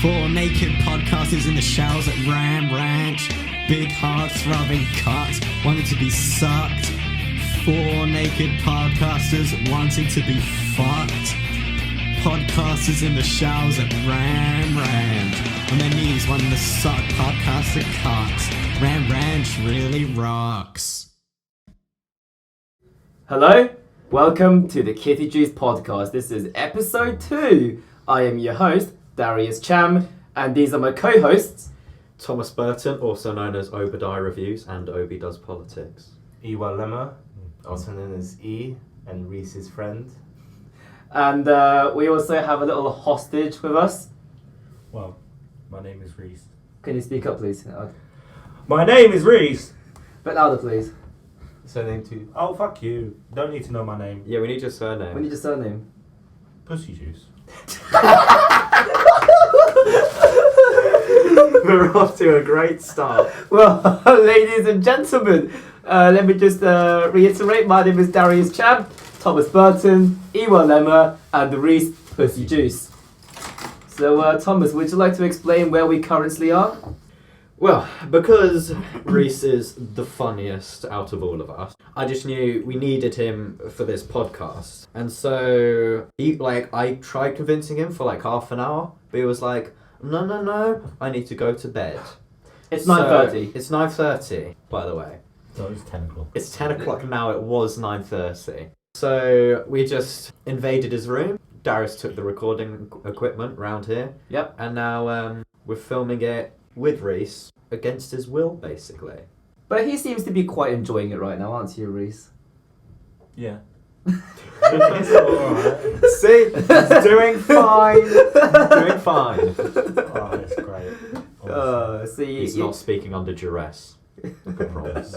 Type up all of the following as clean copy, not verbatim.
Four naked podcasters in the showers at Ram Ranch. Big hard throbbing cocks wanting to be sucked. Four naked podcasters wanting to be fucked. Podcasters in the showers at Ram Ranch. On their knees wanting to suck podcaster cocks. Ram Ranch really rocks. Hello, welcome to the Jüs Podcast. This is episode 2. I am your host, Darius Cham, and these are my co-hosts, Thomas Burton, also known as Obadiah Reviews and Obi Does Politics. Eyuale, also known as E, and Reece's friend. And we also have a little hostage with us. Well, my name is Reece. Can you speak up, please? My name is Reece! Bit louder, please. Surname too. Oh, fuck you. Don't need to know my name. Yeah, we need your surname. We need your surname. Pussy Juice. We're off to a great start. Well, ladies and gentlemen, let me just reiterate. My name is Darius Cham, Thomas Burton, Eyuale, and Reece Pussy Juice. So, Thomas, would you like to explain where we currently are? Well, because Reece is the funniest out of all of us, I just knew we needed him for this podcast. And so, I tried convincing him for like half an hour, but he was like, no, I need to go to bed. It's 9:30. It's 9:30, by the way. So it's 10 o'clock. It's 10 o'clock now, it was 9:30. So, we just invaded his room. Darius took the recording equipment round here. Yep. And now we're filming it with Reece against his will, basically. But he seems to be quite enjoying it right now, aren't you, Reece? Yeah. It's alright. See? He's doing fine. Doing fine. Oh, it's great. See, He's not speaking under duress. I promise.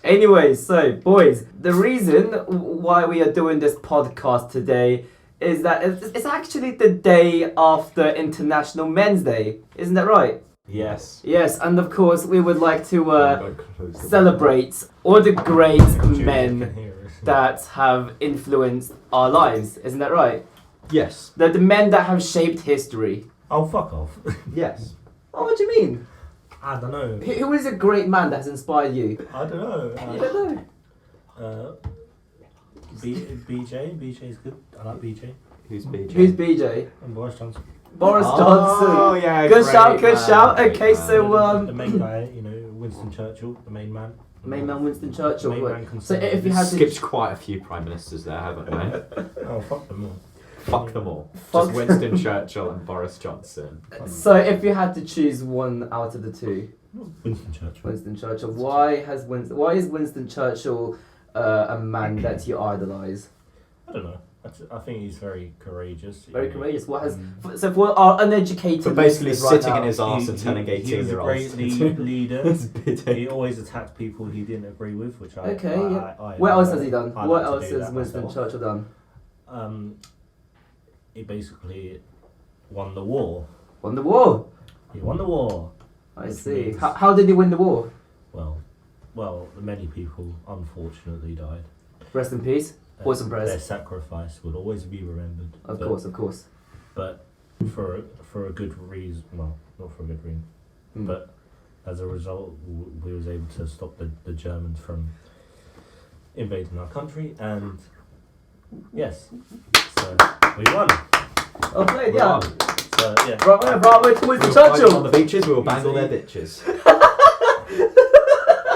Anyway, so boys, the reason why we are doing this podcast today is that it's actually the day after International Men's Day, isn't that right? Yes. Yes, and of course we would like to celebrate all the great men that have influenced our lives, isn't that right? Yes. The men that have shaped history. Oh, fuck off. Yes. Oh, what do you mean? I don't know. Who is a great man that has inspired you? I don't know. You don't know. BJ. BJ's good. I like BJ. Who's BJ? Who's BJ? And Boris Johnson. Boris Oh, Johnson. yeah, Good great shout, good man, shout. great Okay, man. so The main guy, Winston Churchill, the main man. main man Winston Churchill. Main Right. man So conservative. if you had to Skipped quite a few prime ministers there, haven't we? Oh, fuck them all. Fuck them all. Fuck- Just Winston Churchill and Boris Johnson. So if you had to choose one out of the two, Winston Churchill. Winston Churchill. Why is Winston Churchill a man that you idolise? I don't know. I think he's very courageous. Very courageous. What has so for our uneducated So basically listeners right sitting now, in his arse and telling He was a 18-year-olds. great leader. He He always attacked people he didn't agree with, which I... Okay, yeah. I What else has he done? I What like to else do has that Winston myself. Churchill done? He basically won the war. Won the war. He won the war. I Which see. means- How did he win the war? Well, many people unfortunately died. Rest in peace. Poison Their prayers. sacrifice will always be remembered. Of course. But for a good reason, well, not for a good reason, Mm. but as a result, we was able to stop the Germans from invading our country, and yes, so we won. Oh, played, We're yeah. on. So yeah, Bravo to We Winston were fighting Churchill. on the beaches, we will bang all their bitches.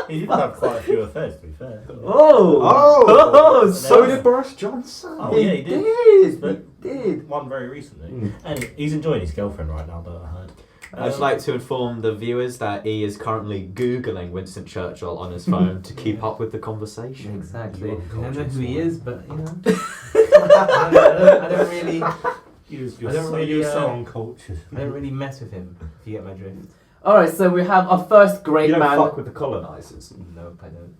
he did have quite a few affairs, to be fair. Oh, So did Boris Johnson. Oh yeah, he did. He But did. one very recently, Mm. and he's enjoying his girlfriend right now, though I heard. I'd just like to inform the viewers that he is currently Googling Winston Churchill on his phone to keep up with the conversation. Exactly. I don't know who he is, but I don't really. You're I don't really, so uncultured. I don't really mess with him. If you get my drift. All right, so we have our first great You don't man. fuck with the colonisers. Nope, I don't.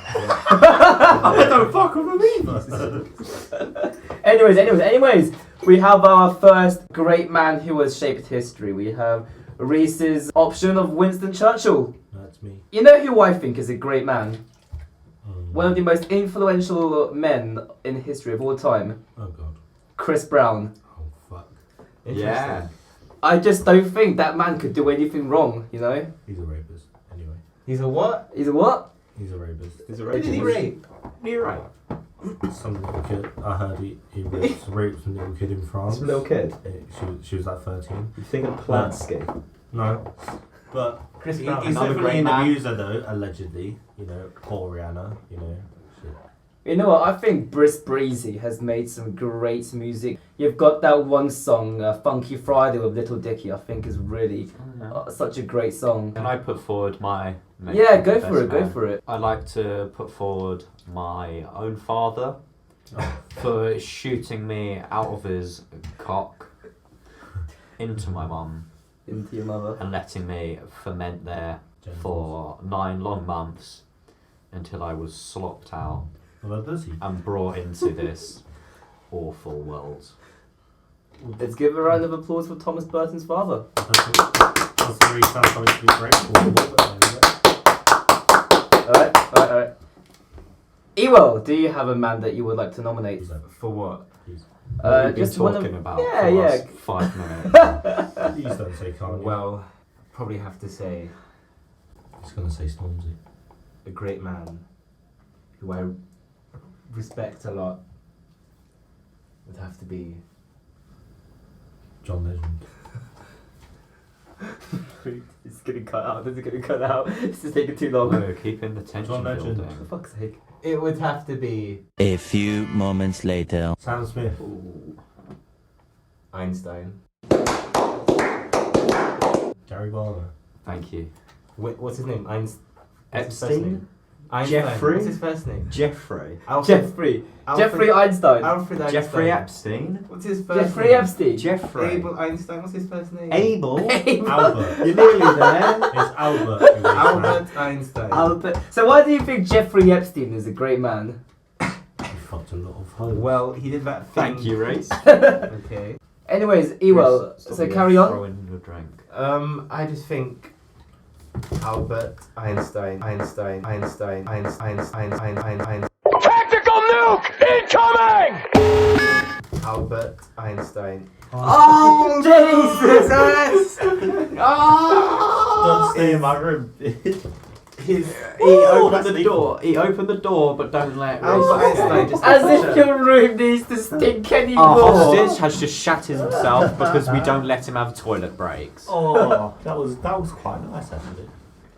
I don't fuck with him either. Anyways, we have our first great man who has shaped history. We have Reece's option of Winston Churchill. That's me. You know who I think is a great man? One of the most influential men in history of all time. Oh god. Chris Brown. Oh fuck. Yeah. I just don't think that man could do anything wrong, you know? He's a rapist. Anyway. He's a what? He's a what? He's a rapist. He's a Who did he rape? You're right. Some little kid. I heard he raped some little kid in France. Some little kid. She was like 13. You thinking Plansky? No. But Chris he's Brown. Another definitely great an man. abuser though, allegedly. You know, poor Rihanna, you know. Shit. You know what? I think Briss Breezy has made some great music. You've got that one song, Funky Friday with Little Dicky, I think is really such a great song. Can I put forward my... Yeah, go best for it, go man? for it. I'd like to put forward my own father Oh. for shooting me out of his cock into my mum Into your mother. and letting me ferment there Genitals. for 9 long months until I was slopped out Well, does he? and brought into this awful world. Let's give a round of applause for Thomas Burton's father. That's very sounds something to be grateful for. Alright. Ewell, do you have a man that you would like to nominate? For what? What have we been Just one talking of, about yeah, for the yeah. last 5 minutes. Please don't say Kanye. Well, probably have to say He's gonna say Stormzy. a great man who I respect a lot would have to be John Legend. It's gonna cut out. This is gonna cut out. This is taking too long. No, keeping the tension John Legend. building. For fuck's sake. it would have to be A few moments later. Sam Smith. Einstein. Gary Barlow. Thank you. What's his name? What's his first Epstein? name? Einstein. Jeffrey? What's his first name? Jeffrey. Jeffrey Einstein. Alfred Einstein. Jeffrey Epstein. What's his first Jeffrey name? Epstein. Jeffrey. Abel Einstein. What's his first name? Abel. Albert. You're nearly there. It's Albert. who is Albert Einstein. Albert. So why do you think Jeffrey Epstein is a great man? He fucked a lot of hoes. Well, he did that thing. Thank you, Reece. Okay. Anyways, Ewell, Stop so you carry on. throwing your drink. I just think Albert Einstein. Tactical nuke incoming! Albert Einstein. Oh, Jesus! Don't stay in my room. He opened the door. He opened the door, but don't let. Albert Einstein just. As if your room needs to stink anymore. Our hostage has just shat himself because we don't let him have toilet breaks. Oh, that was quite nice actually.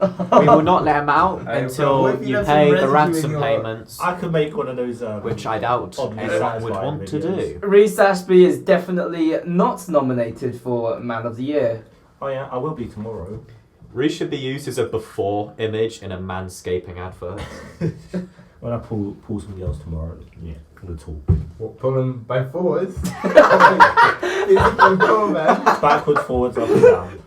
We will not let him out Alright, until well, what if you you have some pay the residue ransom in your- payments, I could make one of those. which I doubt Oddly anyone would satisfying want to videos. do. Reece Ashby is definitely not nominated for Man of the Year. Oh yeah, I will be tomorrow. Reece should be used as a before image in a manscaping advert. When I pull somebody else tomorrow, yeah, we'll talk. What, pull him by forwards? Is he from Go, man? Backwards, forwards, up and down.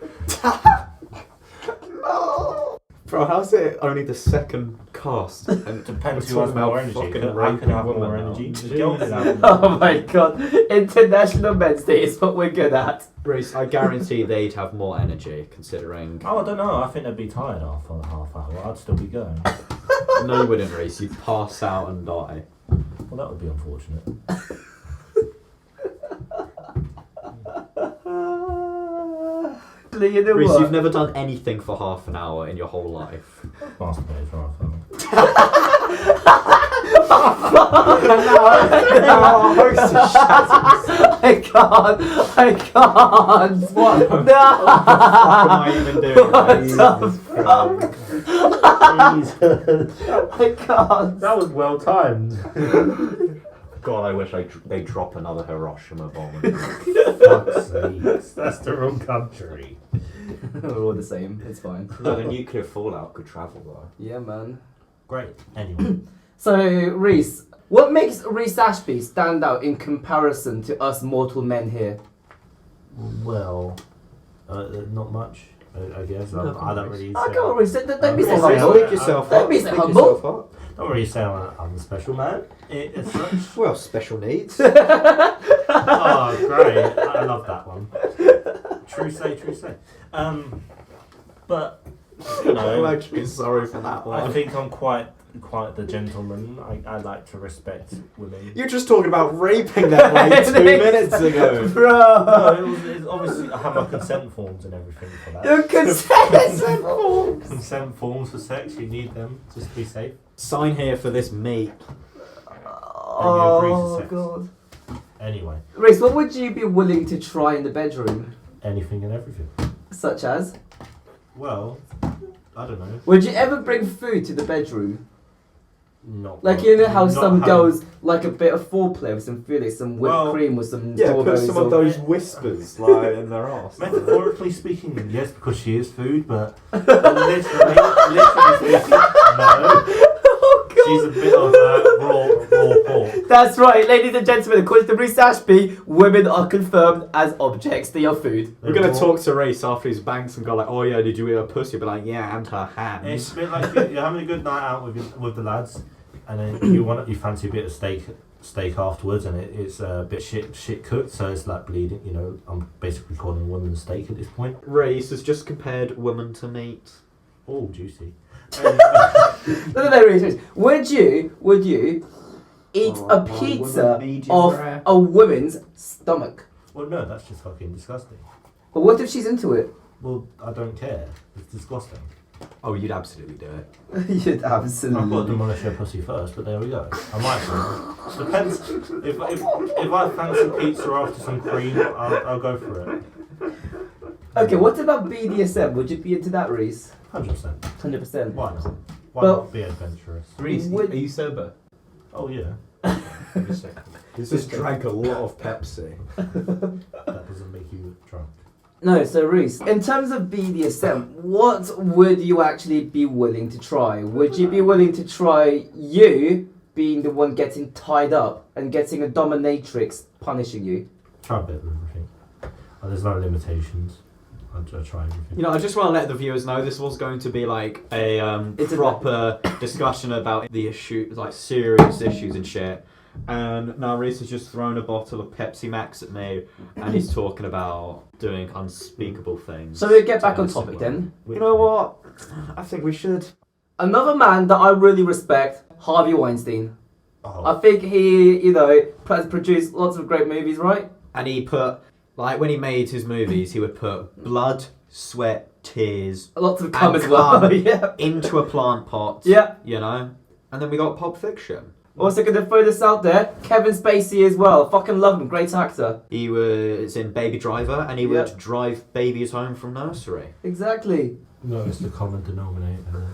Bro, how's it only the second cast? And Depends we're who has talking more about energy. fucking I can raping have women more now. energy. The girl can have Oh more. my god. International Men's Day is what we're good at. Reece, I guarantee they'd have more energy, considering. Oh, I don't know. I think they'd be tired after a half hour. I'd still be going. No, you wouldn't, Reece. You'd pass out and die. Well, that would be unfortunate. You know Reece, what? you've never done anything for half an hour in your whole life. Masturbate for half an hour. I can't. What? What No. am I even doing? I can't. That was well timed. God, I wish they drop another Hiroshima bomb. Fuck's sakes, that's the wrong country. We're all the same. It's fine. No, the nuclear fallout could travel though. Yeah, man. Great. Anyway, So, Reece, what makes Reece Ashby stand out in comparison to us mortal men here? well, not much. I guess I don't really. Oh, say- come on, Reece. Don't be so Pick humble. yourself Don't up. be so Pick humble. yourself up. Don't really say I'm a special man. It's such. Well, special needs. Oh, great! I love that one. True say. But you I'm know, actually sorry for that I one. think I'm quite quite the gentleman. I like to respect women. You're just talking about raping them like 2 minutes ago. Bro! No, it's obviously I have my consent forms and everything for that. Your consent forms! Consent forms for sex, you need them just to be safe. Sign here for this meat. Oh, sex. God. Anyway, Reece, what would you be willing to try in the bedroom? anything and everything. Such as? Well, I don't know. Would you ever bring food to the bedroom? Not Like, you know how not some having- girls like a bit of foreplay with some food, like some whipped Well, cream with some Yeah, put strawberries some of or- those whispers like in their arse. Metaphorically speaking, yes, because she is food, but literally speaking, no. Oh, God. She's a bit of raw pork. That's right, ladies and gentlemen, according to Reece Ashby, women are confirmed as objects. They are food. We're gonna talk to Reece after he's banked and go like, oh yeah, did you eat her pussy? But like, yeah, and her It's hands. a bit like you're having a good night out with the lads, and then you fancy a bit of steak afterwards, and it's a bit shit cooked, so it's like bleeding. You know, I'm basically calling a woman steak at this point. Reece has just compared woman to meat. Oh, juicy. No, Reece. Would you eat Oh, a my pizza woman, medium off rare. a woman's stomach? Well, no, that's just fucking disgusting. But what if she's into it? Well, I don't care. It's disgusting. Oh, you'd absolutely do it. You'd I've got to absolutely. demolish her pussy first, but there we go. I might do. Depends. If I fancy pizza after some cream, I'll go for it. Okay, what about BDSM? Would you be into that, Reece? 100%. 100%. Why not? Why Well- not be adventurous? Reece, Would- are you sober? Oh yeah. He's just drank a lot of Pepsi. That doesn't make you drunk. No, so Reece, in terms of BDSM, what would you actually be willing to try? Would you be willing to try you being the one getting tied up and getting a dominatrix punishing you? Try a bit of everything. There's no limitations. I'll try everything. You know, I just want to let the viewers know this was going to be like a It's a- proper discussion about the issue, like serious issues and shit. And now Reece has just thrown a bottle of Pepsi Max at me, and he's talking about doing unspeakable things. So we get back on Innocent topic women. then. You know what? I think we should. Another man that I really respect, Harvey Weinstein. Oh, I think he, has produced lots of great movies, right? And he put, like, when he made his movies, he would put blood, sweat, tears Lots of cum And as well. cum. Yeah. into a plant pot. Yeah. You know? And then we got Pulp Fiction. Also gonna throw this out there, Kevin Spacey as well. Fucking love him, great actor. He was in Baby Driver, and he Yep. would drive babies home from nursery. Exactly. no, it's the common denominator.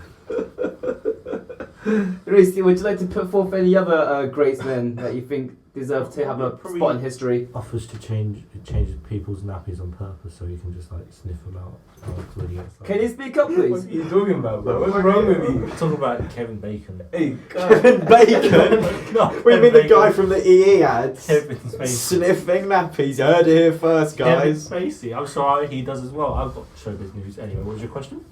Reece, would you like to put forth any other great men that you think deserve to have a Probably- spot in history? Offers to change people's nappies on purpose so you can just like sniff them out when you get started. Can you speak up, please? What are you talking about, bro? What's wrong with you? Talk about Kevin Bacon. Hey, God. Kevin Bacon? No, What do you mean the guy from the EE ads? Kevin Spacey. Sniffing nappies. You heard it here first, Kevin guys. Spacey. I'm sorry, he does as well. I've got showbiz news. Anyway, what was your question?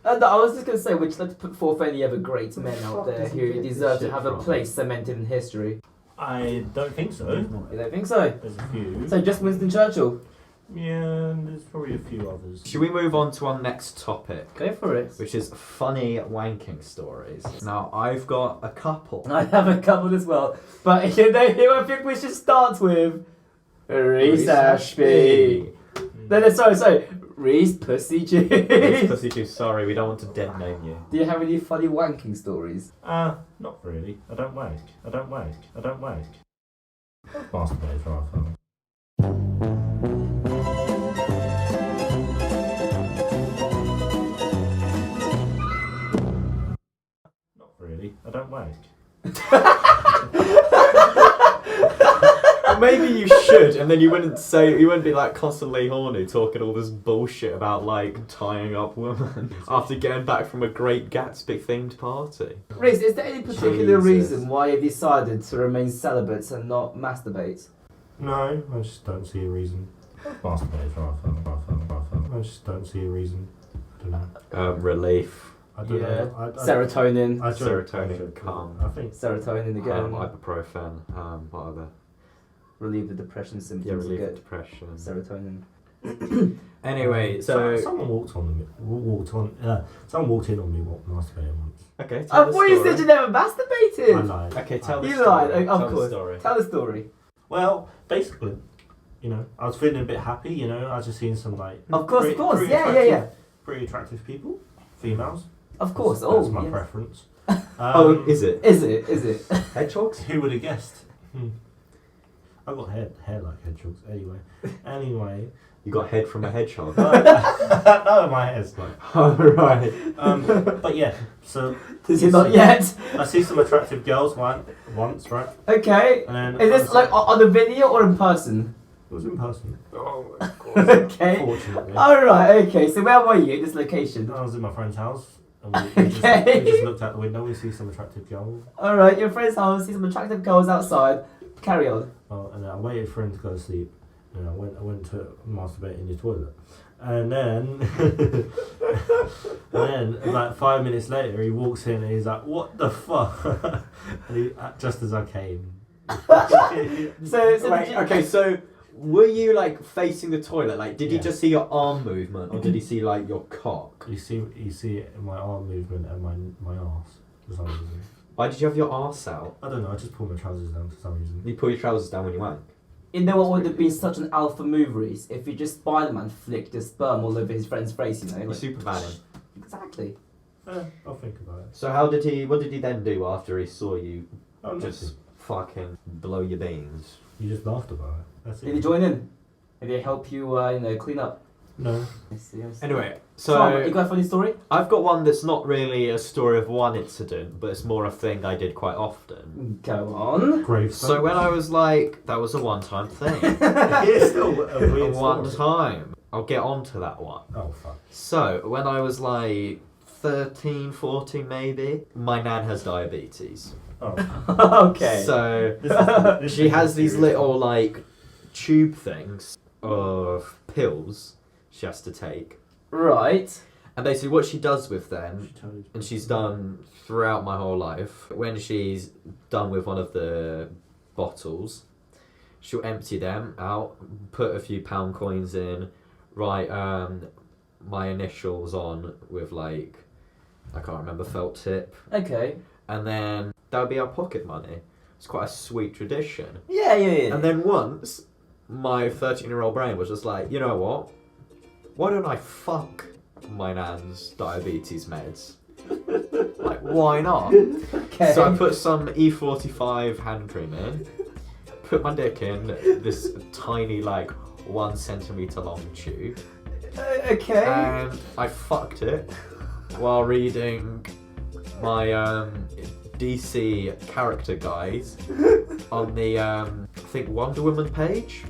No, I was just going to say, would you like to put forth any other great men out there does he who get this deserve to shit have a from? place cemented in history? I don't think so. You don't think so? There's a few. So just Winston Churchill? Yeah, and there's probably a few others. Should we move on to our next topic, Go for it. which is funny wanking stories? Now, I've got a couple. I have a couple as well, but who I think we should start with? Reece Ashby. No, sorry. Reece Pussy Reece Jüs. Pussy Jüs, sorry, we don't want to dead name you. Do you have any funny wanking stories? Not really. I don't wank. Masturbate for our phone. Not really. I don't wank. Maybe you should, and then you wouldn't be like constantly horny talking all this bullshit about like tying up women after getting back from a Great Gatsby themed party. Reece, is there any particular Jesus. reason why you've decided to remain celibate and not masturbate? No, I just don't see a reason. Masturbate for our phone. I just don't see a reason. I don't know. Relief, I don't Yeah. know. Serotonin. I don't- serotonin, calm, I think Serotonin again. ibuprofen, what other? Relieve the depression symptoms. Yeah, relief you of get depression. serotonin. Anyway, so someone walked on me. Someone walked in on me masturbating once. okay. I Tell the thought you story. said you never I masturbated. lied. Okay, tell the You story. lied, of Tell the course. story. Tell the story. Well, basically, I was feeling a bit happy. I was just seeing some like. Of course, pretty- of course. pretty Yeah. attractive- Pretty attractive people, females. Of course. That's Oh, my yes. preference. Oh, is it? Is it? Hedgehogs? Who would have guessed? I got hair like hedgehogs. Anyway. You got head from a hedgehog. No, my hair's like. Oh, right. But yeah, so Does it not yet? I see some attractive girls once, right? Okay. And then Is this like on the video or in person? it was in person. Oh my god. Okay. Fortunately, Alright, okay. So where were you at this location? I was in my friend's house, and we just looked out the window. We see some attractive girls. Alright, your friend's house, see some attractive girls outside. Carry on. And I waited for him to go to sleep. I went to masturbate in the toilet, and then about 5 minutes later, he walks in and he's like, "What the fuck?" And just as I came. So Wait, okay, so were you like facing the toilet? Like, did he Yeah. just see your arm movement, or did he see like your cock? You see it in my arm movement and my arse for some reason. Why did you have your arse out? I don't know. I just pulled my trousers down for some reason. You pull your trousers down when you wank. you know what would have been such an alpha move, Reece? If you just Spider-Man flicked the sperm all over his friend's face, You like, Superman him. Exactly. I'll think about it. So what did he then do after he saw you Oh, just fucking blow your beans? You just laughed about it. That's it. Did he join in? Did he help you, clean up? No. I see. Anyway, So, you so got a funny story? I've got one that's not really a story of one incident, but it's more a thing I did quite often. Go on. Gravestone. So when I was like, that was a one-time thing. It's still a A weird one story. time. I'll get on to that one. Oh fuck. So, when I was like 13, 14 maybe, my nan has diabetes. Oh. Okay. So, This she is has these serious. little like tube things of pills she has to take. Right. And basically what she does with them, She told you. and she's done throughout my whole life, when she's done with one of the bottles, she'll empty them out, put a few pound coins in, write my initials on with like, I can't remember, felt tip, Okay. and then that would be our pocket money. It's quite a sweet tradition. Yeah. And then once, my 13-year-old brain was just like, you know what? Why don't I fuck my nan's diabetes meds? Like, why not? Okay. So I put some E45 hand cream in, put my dick in this tiny, like, 1 centimetre long tube, Okay. and I fucked it while reading my DC character guide on the, I think, Wonder Woman page.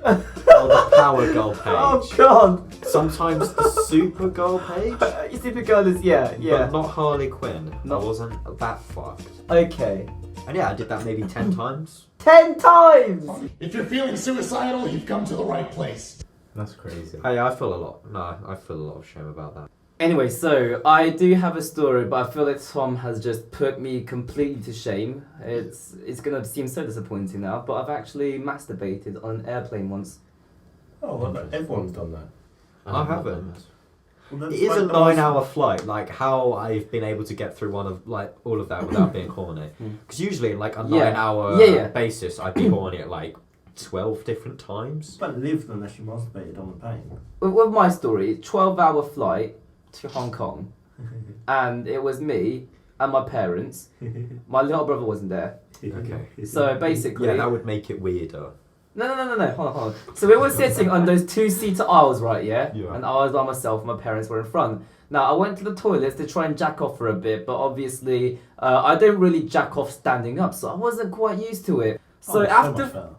Or the Power Girl page. Oh God. Sometimes the Supergirl page. You see the girl is yeah. But not Harley Quinn. No. I wasn't that fucked. Okay. And yeah, I did that maybe 10 times. 10 times. If you're feeling suicidal, you've come to the right place. That's crazy. I feel a lot of shame about that. Anyway, so I do have a story, but I feel like Tom has just put me completely to shame. It's gonna seem so disappointing now, but I've actually masturbated on an airplane once. Oh, well, everyone's done that. I haven't. Well, It that's is like a the most- 9-hour flight. Like how I've been able to get through all of that without being horny. Because usually, like a Yeah. 9-hour Yeah. basis, I'd be horny at like 12 different times. You haven't lived unless you masturbated on the plane. With my story, 12-hour flight to Hong Kong, and it was me and my parents. My little brother wasn't there. Okay. So basically, Yeah, that would make it weirder. No. Hold on. So we were sitting on those 2-seater aisles, right? Yeah. Yeah. And I was by myself. My parents were in front. Now I went to the toilets to try and jack off for a bit, but obviously I don't really jack off standing up, so I wasn't quite used to it. So after.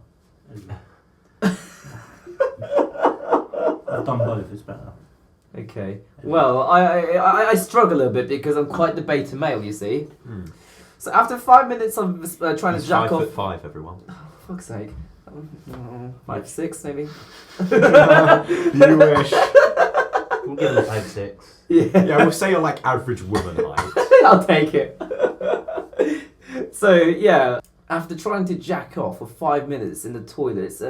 I've done both. It's better. Okay. Well, I struggle a little bit because I'm quite the beta male, you see. So after 5 minutes of trying He's to jack off. 5'5", everyone. For fuck's sake. 5'6", maybe. You wish. We'll give him 5'6". Yeah. Yeah, we'll say you're like average woman height. I'll take it. So yeah, after trying to jack off for 5 minutes in the toilets,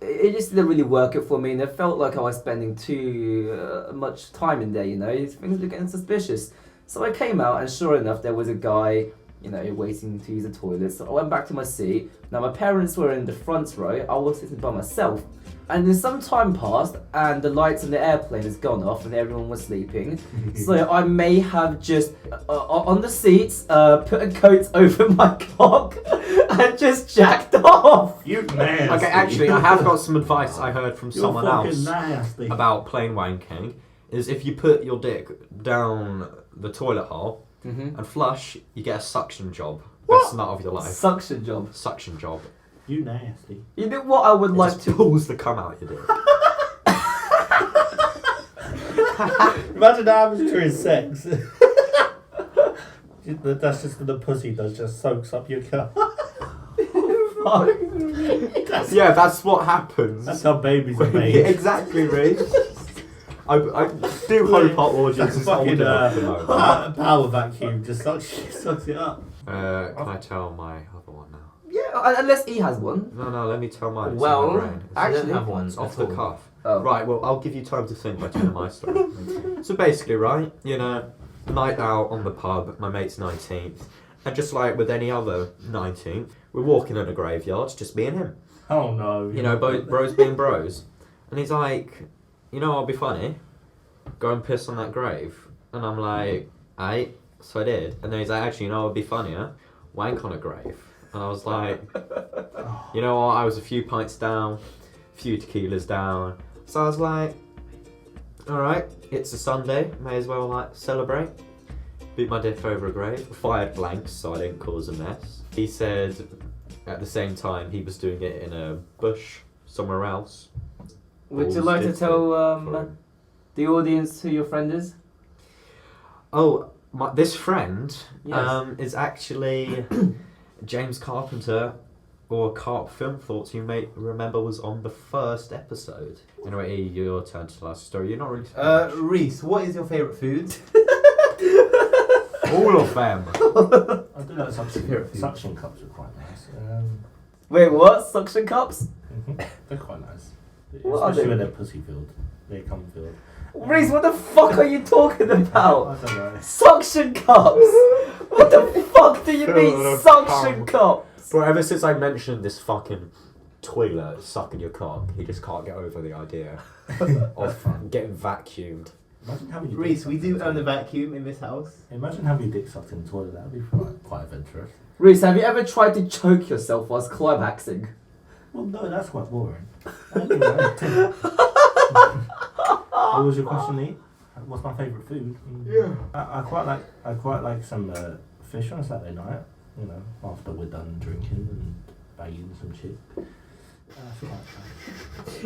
it just didn't really work it for me, and it felt like I was spending too much time in there. Things were getting suspicious. So I came out, and sure enough, there was a guy, waiting to use the toilet. So I went back to my seat. Now my parents were in the front row. I was sitting by myself. And then some time passed, and the lights in the airplane has gone off, and everyone was sleeping. So I may have just, on the seats, put a coat over my cock and just jacked off. You nasty. Okay, actually, I have got some advice I heard from someone else nasty. about plane wanking. Is if you put your dick down the toilet hole and flush, you get a suction job. Best nut of your life. Suction job. Suction job. You nasty. You know what I would It like just to... pulls the cum out your dick. Imagine that happens during sex. That's just the pussy does, just soaks up your cum. Yeah, that's what happens. That's how babies are made. Exactly, Reece. I do hope our audience is old Fucking enough to know. power vacuum just sucks it up. Can I tell my other one now? Yeah, unless he has one. No, let me tell mine. It's Well, in my brain. actually- I don't have one. It's off the cuff. Oh. Right, well, I'll give you time to think by telling my story. So basically, right, night out on the pub, my mate's 19th, and just like with any other 19th, we're walking in a graveyard, just me and him. Oh no. Bros being bros. And he's like, I'll be funny, go and piss on that grave. And I'm like, aight. So I did. And then he's like, actually, it'd be funnier, wank on a grave. And I was like, you know what, I was a few pints down, a few tequilas down. So I was like, alright, it's a Sunday, may as well celebrate. Beat my dick over a grave, fired blanks so I didn't cause a mess. He said at the same time he was doing it in a bush somewhere else. Would you like to tell the audience who your friend is? Oh, this friend Yes. is actually James Carpenter, or Carp Film Thoughts, you may remember was on the first episode. Anyway, your turn to tell us a story. You're not really... Reece, what is your favourite food? All of them. I do like suction cups are quite nice. Wait, what? Suction cups? They're quite nice. What are Especially they? when they're pussy filled. They're cum filled. Reece, what the fuck are you talking about? I don't know. Suction cups? What the fuck do you mean, Filled suction with cups? Bro, ever since I mentioned this fucking toilet sucking your cock, he just can't get over the idea of getting vacuumed. Imagine having your Reece, dick we sucked do in the own a toilet. vacuum in this house. Imagine having your dick sucked in the toilet. That would be quite adventurous. Reece, have you ever tried to choke yourself whilst climaxing? Well, no, that's quite boring. Anyway. What was your question, Lee? What's my favourite food? Yeah. I quite like some fish on a Saturday night. After we're done drinking and bagging some shit. That's quite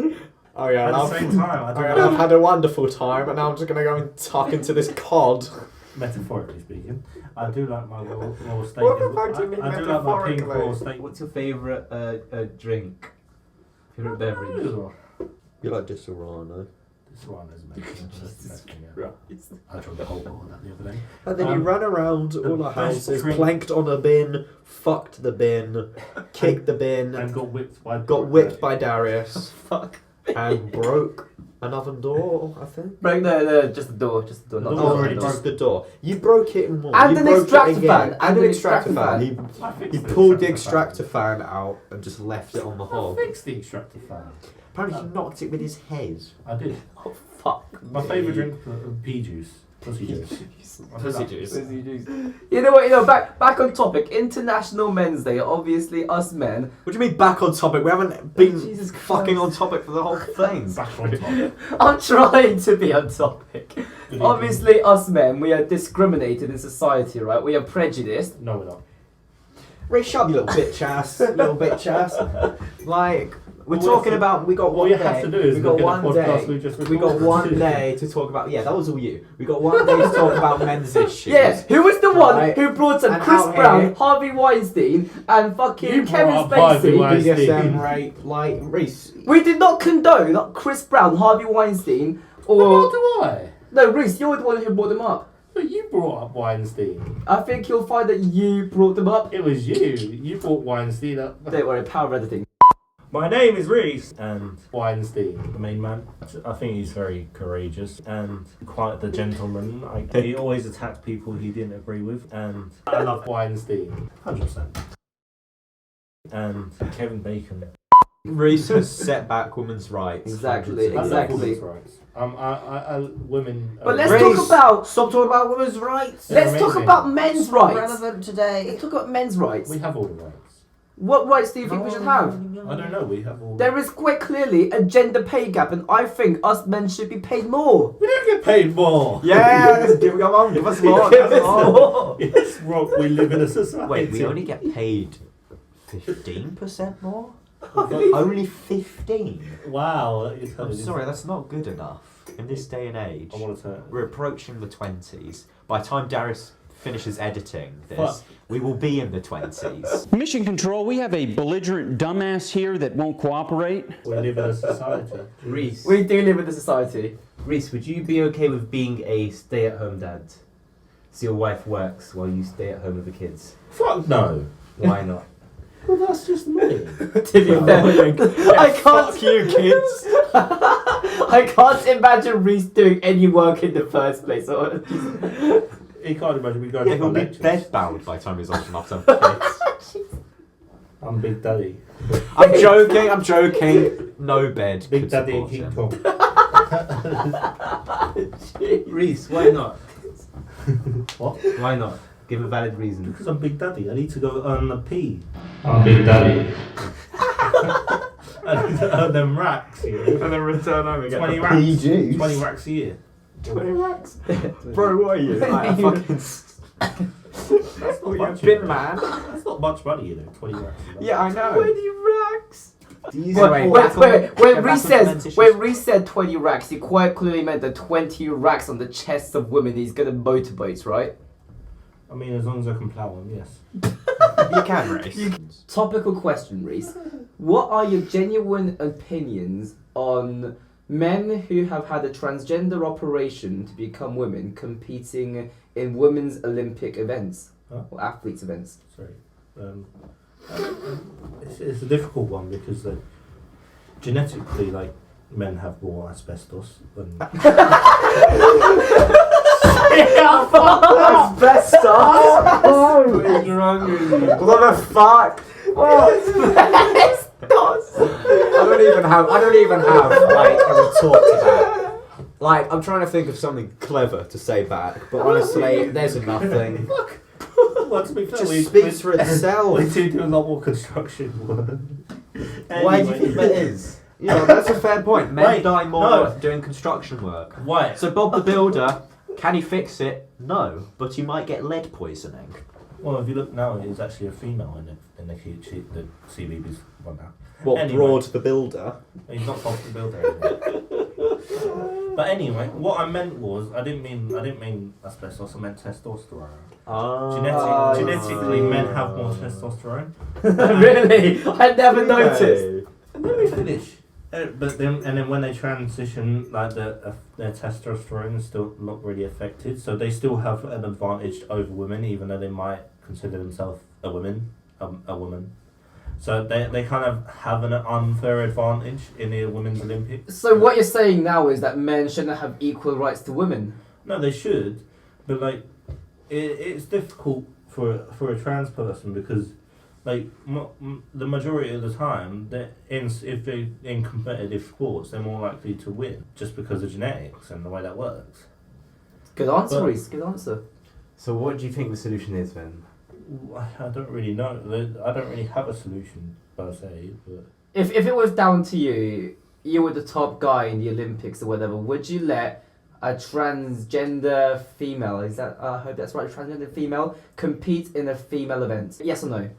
nice. Oh yeah, At and the same time, I've had a wonderful time, and now I'm just gonna go and tuck into this cod. metaphorically speaking, I do like my raw steak. What the fuck do you mean I do like my pink raw metaphorically? steak. What's your favourite drink? Favourite beverage? You like Disaronno? This one is amazing. Right. I tried the whole bottle of that the other day. And then you ran around all our best houses, drink- planked on a bin, fucked the bin, kicked the bin, And got whipped by Darius, Fuck. and broke an oven door, I think. Break the just the door, The not door the already door. Just the door. You broke it in one. And you an broke extractor it again. fan, And an extractor fan. fan. He pulled the extractor fan out and just left it on the I hob. fixed the extractor fan. Apparently he knocked it with his head. I did. Oh fuck. My favourite drink was pea juice. Pussy juice. Pussy juice. You know what? Back on topic. International Men's Day. Obviously, us men. What do you mean back on topic? We haven't been Jesus fucking on Christ. topic for the whole thing. Back on top. I'm trying to be on topic. Good Obviously, us men, we are discriminated in society, right? We are prejudiced. No, we're not. Ray, shut up, you little bitch ass. Little bitch ass. Like, we're All we talking have to- about, we got all one you day. have to do is we got look at one the podcast day. we just We got recorded. one day to talk about, yeah, that was all you. We got one day to talk about men's issues. Yeah, who was the one Right. who brought up And Chris out Brown, here- Harvey Weinstein, and fucking You Kevin brought up Harvey Spacey? Weinstein. BDSM, rape, like, Reece. We did not condone Chris Brown, Harvey Weinstein, Nor or... do I. No, Reece, you're the one who brought them up. But you brought up Weinstein. I think you'll find that you brought them up. It was you. You brought Weinstein up. Don't worry, power of editing. My name is Reece, and Weinstein, the main man. I think he's very courageous and quite the gentleman. He always attacked people he didn't agree with, and I love Weinstein, 100%. And Kevin Bacon. Reece has set back women's rights. Exactly, 100%. I love exactly. women's rights. Women. But let's talk about. Stop talking about women's rights. They're Let's talk amazing. about men's rights. Relevant today. Let's talk about men's rights. We have all the rights. What rights do you think we should have? I don't know. We have all. There is quite clearly a gender pay gap, and I think us men should be paid more. We don't get paid more. Yeah, give us more. Give us more. Yes, Rob. We live in a society. Wait, we only get paid 15% more? Only 15? Wow. I'm sorry, that's not good enough in this day and age. I want to. We're approaching the 20s. By the time Darius finishes editing this, Fuck. we will be in the 20s. Mission Control, we have a belligerent dumbass here that won't cooperate. We live in a society. Reece. We do live in a society. Reece, would you be okay with being a stay-at-home dad? So your wife works while you stay at home with the kids. Fuck no. Why not? Well, that's just me. To be fair, I can't. Fuck you, kids! I can't imagine Reece doing any work in the first place. You can't imagine me going Yeah, to he'll my be lectures. bedbound by the time he's old enough to have kids. I'm Big Daddy. I'm joking. No bed. Big could Daddy and support King him. Kong. Reece, why not? What? Why not? Give a valid reason. Because I'm Big Daddy. I need to go earn a P. I'm Big Daddy. I need to earn them racks, you know. And then return home and 20 racks. 20 racks a year. 20 racks? Bro, what are you? Like a fucking... That's not much, bin you know. man? That's not much money, you know. 20 racks. a month. Yeah, I know. 20 racks. Wait, When Reece said 20 racks, he quite clearly meant the 20 racks on the chests of women he's gonna motorboats, right? I mean, as long as I can plough them, yes. You can race. Topical question, Reece. What are your genuine opinions on men who have had a transgender operation to become women competing in women's Olympic events? Huh? Or athletes' events? Sorry. It's a difficult one because genetically, like, men have more asbestos than... Asbestos! What's wrong with you? What the fuck? I don't even have like a retort to that. Like, I'm trying to think of something clever to say back, but honestly, there's nothing. Well, to be fair, Just speaks for itself. We do a lot more construction work. Why do you think that is? Yeah, that's a fair point. Men Wait, die more no. doing construction work. Why? So Bob the Builder, can he fix it? No, but he might get lead poisoning. Well, if you look now, it's actually a female in the CBBS one now. What, Anyway. Broad the Builder? He's not Bob the Builder anymore. But anyway, what I meant was I didn't mean asbestos. I meant testosterone. Genetically, men have more testosterone. Really? I never noticed. Let me finish. But then when they transition, like their testosterone is still not really affected, so they still have an advantage over women, even though they might consider themselves a woman. So they kind of have an unfair advantage in the women's Olympics. So what you're saying now is that men shouldn't have equal rights to women? No, they should, but like it's difficult for a trans person because like the majority of the time if they're in competitive sports, they're more likely to win just because of genetics and the way that works. Good answer, But- Reece. Good answer. So what do you think the solution is then? I don't really know. I don't really have a solution per se, but If it was down to you, you were the top guy in the Olympics or whatever, would you let a transgender female, I hope that's right, transgender female, compete in a female event? Yes or no?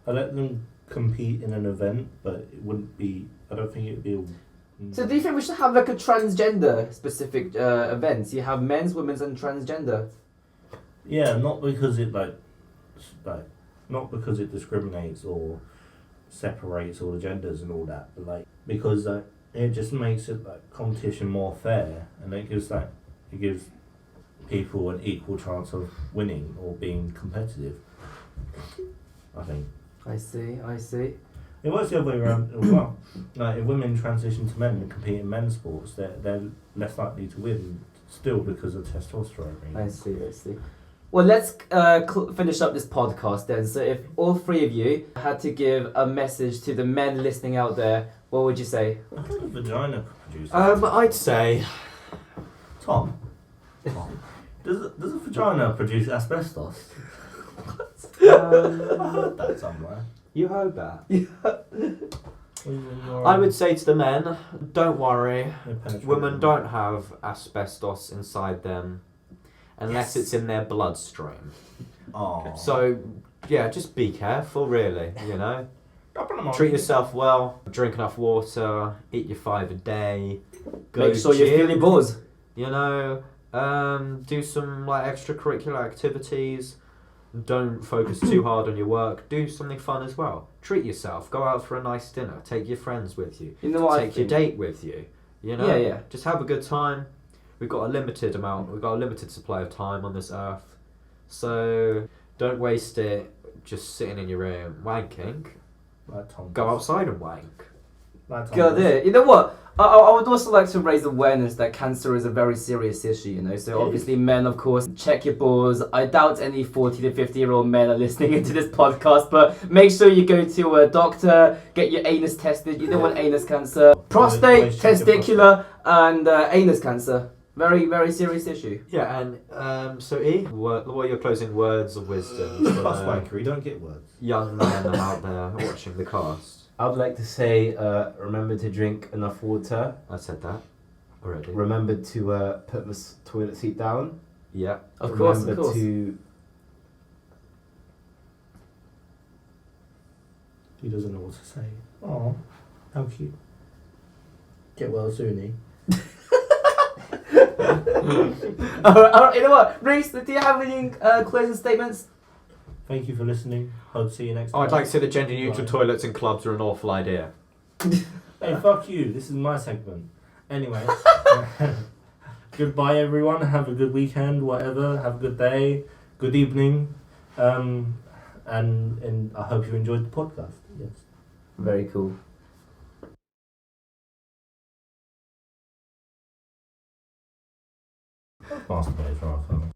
I let them compete in an event, but it wouldn't be. I don't think it would be. So do you think we should have like a transgender specific event? You have men's, women's and transgender. Yeah, not because it not because it discriminates or separates all the genders and all that, but like because it just makes it like competition more fair, and it gives people an equal chance of winning or being competitive. I think. I see. It works the other way around as well. Like if women transition to men and compete in men's sports, they're less likely to win still because of testosterone. I see. Well, let's finish up this podcast then. So if all three of you had to give a message to the men listening out there, what would you say? I thought the vagina producer. I'd say Tom. Does a vagina produce asbestos? I heard that somewhere. You heard that? I would say to the men, don't worry. They penetrate Women them. don't have asbestos inside them unless it's in their bloodstream. Aw. So, yeah, just be careful, really, you know? Treat yourself well, drink enough water, eat your 5 a day, go Make sure you gym, feel your balls. you know, do some like extracurricular activities. Don't focus too hard on your work. Do something fun as well. Treat yourself. Go out for a nice dinner. Take your friends with you. You know what I Take your think? date with you. You know? Yeah. Just have a good time. We've got a limited supply of time on this earth. So don't waste it just sitting in your room wanking. Like Tom Go does. outside and wank. Like Tom God, does. yeah. You know what? I would also like to raise awareness that cancer is a very serious issue, you know. So obviously men, of course, check your balls. I doubt any 40 to 50-year-old men are listening into this podcast, but make sure you go to a doctor, get your anus tested. You don't want anus cancer. Prostate, Always check your testicular, and anus cancer. Very, very serious issue. Yeah, and so E, what are your closing words of wisdom for That's the wanker, you don't get words. young men out there watching the cast? I would like to say, remember to drink enough water. I said that already. Remember to put the toilet seat down. Yeah. Of course. Remember to... He doesn't know what to say. Oh, how cute. Get well soon, Alright, you know what? Reece, do you have any closing statements? Thank you for listening. Hope to see you next Oh, time. I'd like to say that gender neutral Bye. toilets in clubs are an awful idea. Hey, fuck you. This is my segment. Anyway. Goodbye, everyone. Have a good weekend, whatever. Have a good day. Good evening. And I hope you enjoyed the podcast. Yes. Very cool. Masturbate for our phone.